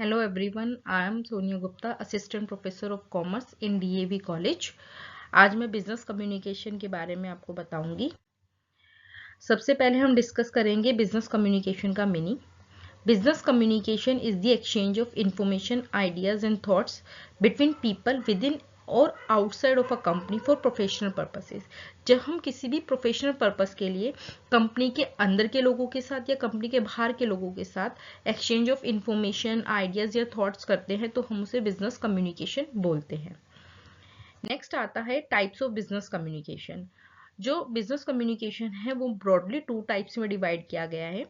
Hello everyone, I am Sonia Gupta, Assistant Professor of Commerce in DAV College. आज मैं business communication के बारे में आपको बताऊंगी। सबसे पहले हम डिस्कस करेंगे बिजनेस कम्युनिकेशन का meaning. Business communication is the exchange of information, ideas and thoughts between people within or outside of a company for professional purposes. जब हम किसी भी प्रोफेशनल पर्पस के लिए कंपनी के अंदर के लोगों के साथ या कंपनी के बाहर के लोगों के साथ एक्सचेंज ऑफ इंफॉर्मेशन, आइडियाज या थॉट्स करते हैं तो हम उसे बिजनेस कम्युनिकेशन बोलते हैं। नेक्स्ट आता है टाइप्स ऑफ बिजनेस कम्युनिकेशन। जो बिजनेस कम्युनिकेशन है वो ब्रॉडली 2 टाइप्स में डिवाइड किया गया है।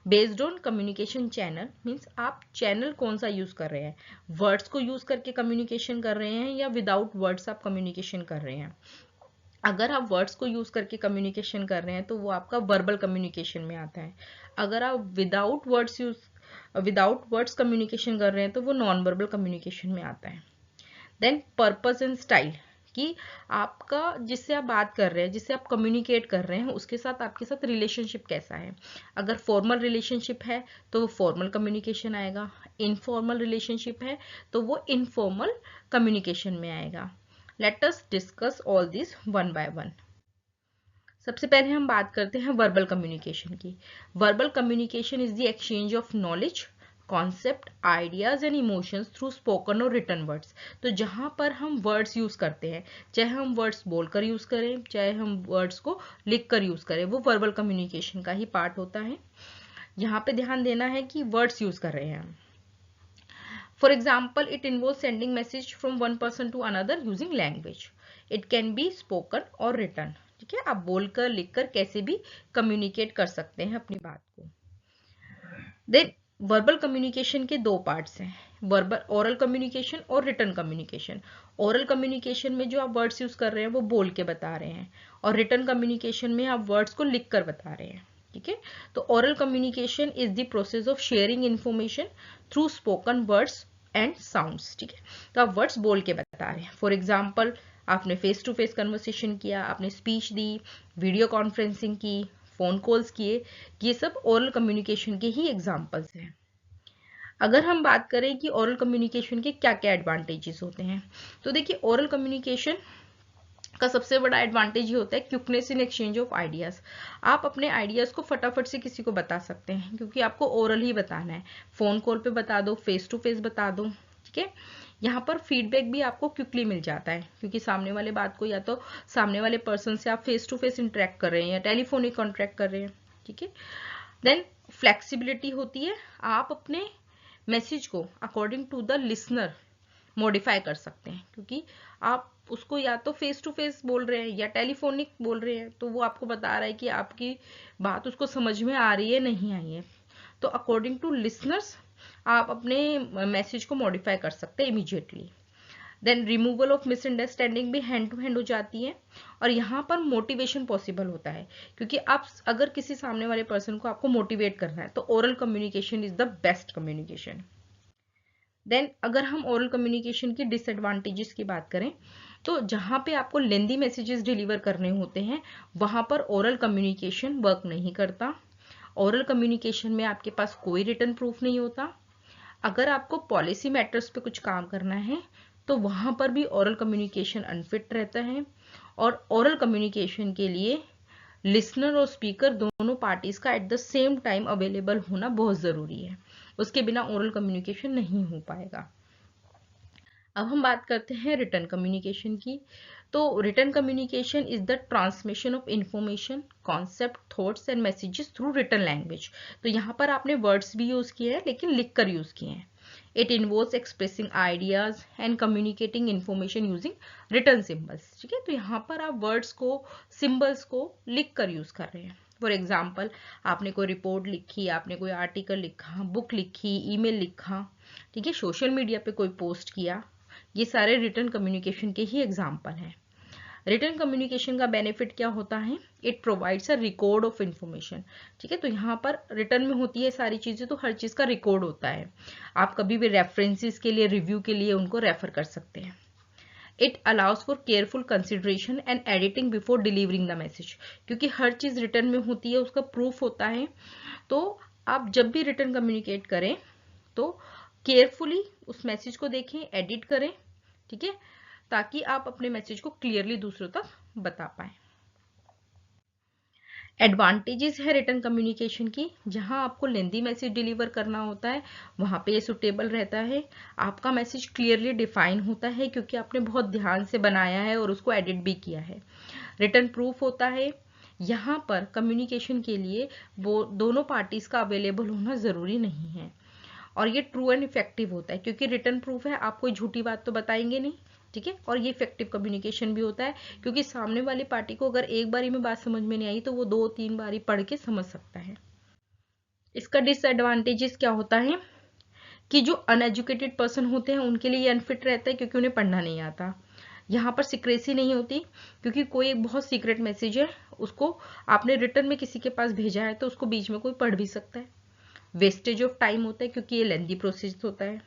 Based on communication channel, means आप चैनल कौन सा यूज कर रहे हैं, वर्ड्स को यूज करके कम्युनिकेशन कर रहे हैं या विदाउट वर्ड्स आप कम्युनिकेशन कर रहे हैं। अगर आप वर्ड्स को यूज करके कम्युनिकेशन कर रहे हैं तो वो आपका वर्बल कम्युनिकेशन में आता है। अगर आप विदाउट वर्ड्स कम्युनिकेशन कर रहे हैं तो वो नॉन वर्बल कम्युनिकेशन में आता है। देन पर्पस एंड स्टाइल, कि आपका जिससे आप बात कर रहे हैं, जिससे आप कम्युनिकेट कर रहे हैं, उसके साथ आपके साथ रिलेशनशिप कैसा है। अगर फॉर्मल रिलेशनशिप है तो वो फॉर्मल कम्युनिकेशन आएगा, इनफॉर्मल रिलेशनशिप है तो वो इनफॉर्मल कम्युनिकेशन में आएगा। Let us discuss all this one by one. सबसे पहले हम बात करते हैं वर्बल कम्युनिकेशन की। Verbal communication is the exchange of knowledge, concept, ideas and emotions through spoken और रिटन वर्ड्स। तो जहां पर हम वर्ड्स यूज करते हैं, चाहे हम वर्ड्स बोलकर यूज करें चाहे हम वर्ड्स को लिखकर यूज करें, वो वर्बल कम्युनिकेशन का ही पार्ट होता है। यहाँ पे ध्यान देना है कि वर्ड्स यूज कर रहे हैं। For example, it involves sending message from one person to another using language. It can be spoken or written. ठीक है, आप बोलकर लिखकर कैसे भी कम्युनिकेट कर सकते हैं अपनी बात को। देन वर्बल कम्युनिकेशन के 2 पार्ट्स हैं, वर्बल ओरल कम्युनिकेशन और रिटन कम्युनिकेशन। ओरल कम्युनिकेशन में जो आप वर्ड्स यूज कर रहे हैं वो बोल के बता रहे हैं, और रिटन कम्युनिकेशन में आप वर्ड्स को लिख कर बता रहे हैं। ठीक है, तो oral communication is the process of sharing information through spoken words and sounds. ठीक है, तो आप वर्ड्स बोल के बता रहे हैं। फॉर एग्जाम्पल, आपने फेस टू फेस कन्वर्सेशन किया, आपने स्पीच दी, वीडियो कॉन्फ्रेंसिंग की, फोन कॉल्स किए, ये सब ओरल कम्युनिकेशन के ही एग्जाम्पल्स हैं। अगर हम बात करें कि ओरल कम्युनिकेशन के क्या क्या एडवांटेजेस होते हैं, तो देखिए ओरल कम्युनिकेशन का सबसे बड़ा एडवांटेज ये होता है quickness in exchange of ideas. आप अपने आइडियाज को फटाफट से किसी को बता सकते हैं, क्योंकि आपको ओरल ही बताना है। फोन कॉल पे बता दो, फेस टू फेस बता दो। ठीक है, यहाँ पर फीडबैक भी आपको क्विकली मिल जाता है, क्योंकि सामने वाले बात को या तो सामने वाले पर्सन से आप फेस टू फेस इंटरेक्ट कर रहे हैं या टेलीफोनिक कॉन्ट्रैक्ट कर रहे हैं। ठीक है, देन फ्लेक्सिबिलिटी होती है, आप अपने मैसेज को according to the listener modify कर सकते हैं, क्योंकि आप उसको या तो फेस टू फेस बोल रहे हैं या टेलीफोनिक बोल रहे हैं, तो वो आपको बता रहा है कि आपकी बात उसको समझ में आ रही है नहीं आई है। तो अकॉर्डिंग टू लिसनर्स आप अपने मैसेज को मॉडिफाई कर सकते हैं immediately. Then removal of misunderstanding भी हैंड टू हैंड हो जाती है, और यहाँ पर मोटिवेशन पॉसिबल होता है, क्योंकि आप अगर किसी सामने वाले पर्सन को आपको मोटिवेट करना है तो oral communication is the best communication. Then अगर हम ओरल कम्युनिकेशन की डिसएडवांटेजेस की बात करें, तो जहां पे आपको लेंदी मैसेजेस डिलीवर करने होते हैं वहां पर ओरल कम्युनिकेशन वर्क नहीं करता। ओरल कम्युनिकेशन में आपके पास कोई रिटन प्रूफ नहीं होता। अगर आपको पॉलिसी मैटर्स पे कुछ काम करना है तो वहां पर भी ओरल कम्युनिकेशन अनफिट रहता है, और ओरल कम्युनिकेशन के लिए लिसनर और स्पीकर दोनों पार्टीज का at the same time available होना बहुत जरूरी है, उसके बिना ओरल कम्युनिकेशन नहीं हो पाएगा। अब हम बात करते हैं रिटन कम्युनिकेशन की। तो written communication is the transmission of information, concept, thoughts and messages through written language. तो यहाँ पर आपने वर्ड्स भी यूज किए हैं लेकिन लिखकर यूज किए हैं। It involves expressing ideas and communicating information using written symbols. ठीक है, तो यहाँ पर आप वर्ड्स को, सिंबल्स को लिख कर यूज कर रहे हैं। फॉर एग्जाम्पल, आपने कोई रिपोर्ट लिखी, आपने कोई आर्टिकल लिखा, बुक लिखी, ईमेल लिखा, ठीक है, सोशल मीडिया पे कोई पोस्ट किया, ये सारे रिटन कम्युनिकेशन के ही एग्जाम्पल हैं। रिटन कम्युनिकेशन का बेनिफिट क्या होता है, it provides a record of information. ठीक है, तो यहाँ पर रिटन में होती है सारी चीजें, तो हर चीज का रिकॉर्ड होता है, आप कभी भी रेफरेंसेस के लिए, रिव्यू के लिए उनको रेफर कर सकते हैं। It allows for careful consideration and editing before delivering the message, क्योंकि हर चीज रिटन में होती है, उसका प्रूफ होता है। तो आप जब भी रिटन कम्युनिकेट करें तो केयरफुली उस मैसेज को देखें, एडिट करें, ठीक है, ताकि आप अपने मैसेज को क्लियरली दूसरों तक बता पाए। एडवांटेजेस है रिटर्न कम्युनिकेशन की, जहां आपको लेंदी मैसेज डिलीवर करना होता है वहां पे ये सुटेबल रहता है। आपका मैसेज क्लियरली डिफाइन होता है क्योंकि आपने बहुत ध्यान से बनाया है और उसको एडिट भी किया है। रिटर्न प्रूफ होता है, यहाँ पर कम्युनिकेशन के लिए वो दोनों पार्टीज का अवेलेबल होना जरूरी नहीं है, और ये ट्रू एंड इफेक्टिव होता है क्योंकि रिटर्न प्रूफ है, आप कोई झूठी बात तो बताएंगे नहीं, ठीक है। और ये इफेक्टिव कम्युनिकेशन भी होता है क्योंकि सामने वाली पार्टी को अगर एक बारी में बात समझ में नहीं आई तो वो 2-3 बारी पढ़ के समझ सकता है। इसका डिसएडवांटेजेस क्या होता है कि जो अनएजुकेटेड पर्सन होते हैं उनके लिए ये अनफिट रहता है क्योंकि उन्हें पढ़ना नहीं आता। यहाँ पर सिक्रेसी नहीं होती क्योंकि कोई एक बहुत सीक्रेट मैसेज है, उसको आपने रिटर्न में किसी के पास भेजा है तो उसको बीच में कोई पढ़ भी सकता है। वेस्टेज ऑफ टाइम होता है क्योंकि ये लेंदी प्रोसेस होता है।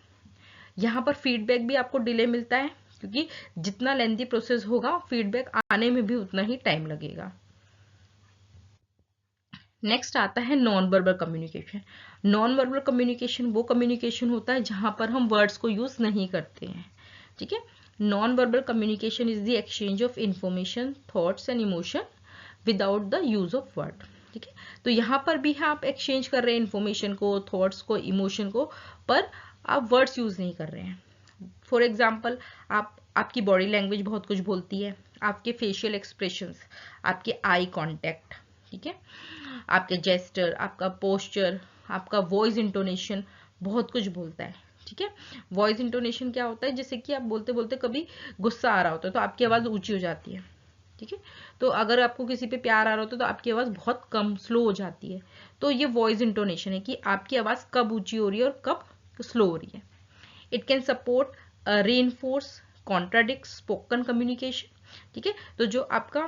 यहाँ पर फीडबैक भी आपको डिले मिलता है क्योंकि जितना लेंदी प्रोसेस होगा फीडबैक आने में भी उतना ही टाइम लगेगा। नेक्स्ट आता है non verbal communication. Non verbal communication वो कम्युनिकेशन होता है जहां पर हम वर्ड्स को यूज नहीं करते हैं, ठीक है। Non verbal communication is the exchange of information, thoughts and emotion without the use of word, ठीक है। तो यहाँ पर भी आप एक्सचेंज कर रहे हैं इन्फॉर्मेशन को, थॉट्स को, इमोशन को, पर आप वर्ड्स यूज नहीं कर रहे हैं। फॉर एग्जाम्पल, आपकी बॉडी लैंग्वेज बहुत कुछ बोलती है, आपके फेशियल एक्सप्रेशंस, आपके आई कांटेक्ट, ठीक है, आपके जेस्टर, आपका पोस्चर, आपका वॉइस इंटोनेशन बहुत कुछ बोलता है, ठीक है। वॉइस इंटोनेशन क्या होता है, जैसे कि आप बोलते बोलते कभी गुस्सा आ रहा होता है तो आपकी आवाज ऊंची हो जाती है, ठीक है। तो अगर आपको किसी पे प्यार आ रहा होता है तो आपकी आवाज बहुत कम, स्लो हो जाती है। तो ये वॉइस इंटोनेशन है कि आपकी आवाज कब ऊंची हो रही है और कब स्लो हो रही है। It can support, reinforce, contradict spoken communication, ठीक है। तो जो आपका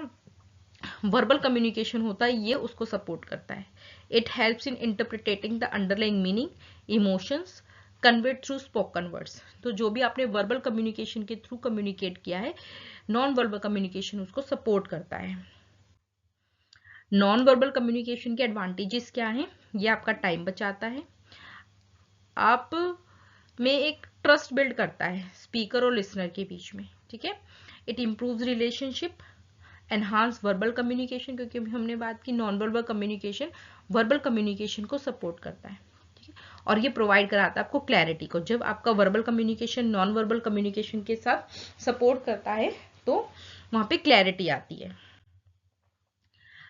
वर्बल कम्युनिकेशन होता है ये उसको सपोर्ट करता है। It helps in interpreting the underlying meaning, emotions conveyed through spoken words. तो जो भी आपने वर्बल कम्युनिकेशन के थ्रू कम्युनिकेट किया है, नॉन वर्बल कम्युनिकेशन उसको सपोर्ट करता है। नॉन वर्बल कम्युनिकेशन के एडवांटेजेस क्या हैं? ये आपका टाइम बचाता है, आप में एक ट्रस्ट बिल्ड करता है स्पीकर और लिसनर के बीच में, ठीक है। It improves relationship, enhance verbal communication, क्योंकि हमने बात की non verbal communication verbal communication को सपोर्ट करता है, ठीक है। और ये प्रोवाइड कराता है आपको क्लैरिटी को। जब आपका verbal communication non verbal communication के साथ सपोर्ट करता है तो वहां पे क्लैरिटी आती है।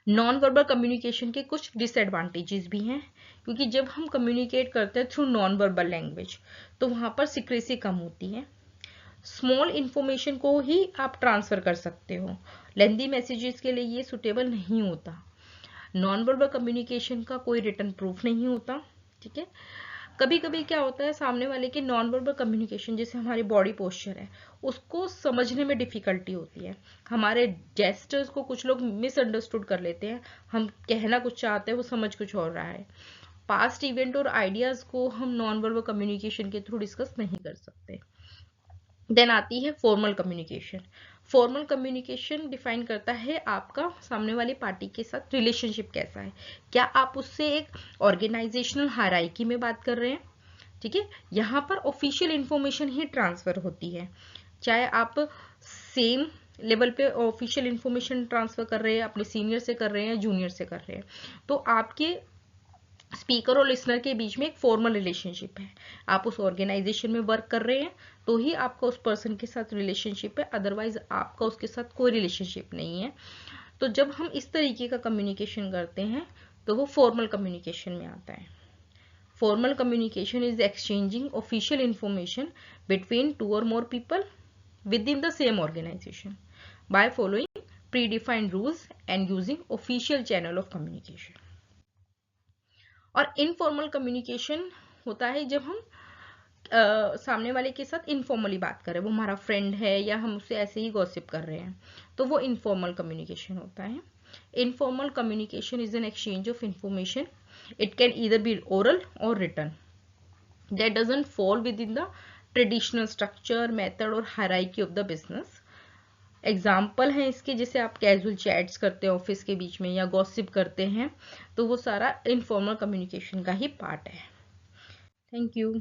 नॉन वर्बल कम्युनिकेशन के कुछ डिसएडवांटेजेस भी हैं, क्योंकि जब हम कम्युनिकेट करते हैं थ्रू नॉन वर्बल लैंग्वेज तो वहां पर सिक्रेसी कम होती है। स्मॉल इंफॉर्मेशन को ही आप ट्रांसफर कर सकते हो, लेंदी मैसेजेस के लिए ये सुटेबल नहीं होता। नॉन वर्बल कम्युनिकेशन का कोई रिटर्न प्रूफ नहीं होता, ठीक है। कभी कभी क्या होता है, सामने वाले के नॉन वर्बल कम्युनिकेशन, जैसे हमारी बॉडी पोस्चर है, उसको समझने में डिफिकल्टी होती है। हमारे जेस्टर्स को कुछ लोग मिसअंडरस्टूड कर लेते हैं, हम कहना कुछ चाहते हैं वो समझ कुछ और रहा है। पास्ट इवेंट और आइडियाज को हम नॉन वर्बल कम्युनिकेशन के थ्रू डिस्कस नहीं कर सकते। देन आती है formal communication. Formal communication define करता है आपका सामने वाली पार्टी के साथ रिलेशनशिप कैसा है, क्या आप उससे एक ऑर्गेनाइजेशनल हायरार्की में बात कर रहे हैं, ठीक है। यहाँ पर ऑफिशियल इंफॉर्मेशन ही ट्रांसफर होती है, चाहे आप सेम लेवल पे ऑफिशियल इंफॉर्मेशन ट्रांसफर कर रहे हैं, अपने सीनियर से कर रहे हैं, जूनियर से कर रहे हैं, तो आपके स्पीकर और लिसनर के बीच में एक फॉर्मल रिलेशनशिप है। आप उस ऑर्गेनाइजेशन में वर्क कर रहे हैं तो ही आपका उस पर्सन के साथ रिलेशनशिप है, अदरवाइज आपका उसके साथ कोई रिलेशनशिप नहीं है। तो जब हम इस तरीके का कम्युनिकेशन करते हैं तो वो फॉर्मल कम्युनिकेशन में आता है। Formal communication is exchanging official information between 2 or more people within the same organization by following predefined rules and using official channel of communication. और इनफॉर्मल कम्युनिकेशन होता है जब हम सामने वाले के साथ इनफॉर्मली बात कर रहे हैं, वो हमारा फ्रेंड है या हम उससे ऐसे ही गॉसिप कर रहे हैं, तो वो इनफॉर्मल कम्युनिकेशन होता है। Informal communication is an exchange of information, it can either be oral or written, that doesn't fall within the traditional structure, method or hierarchy of the business. Example है इसके, जैसे आप casual chats करते हैं office के बीच में या gossip करते हैं, तो वो सारा इनफॉर्मल कम्युनिकेशन का ही पार्ट है। Thank you.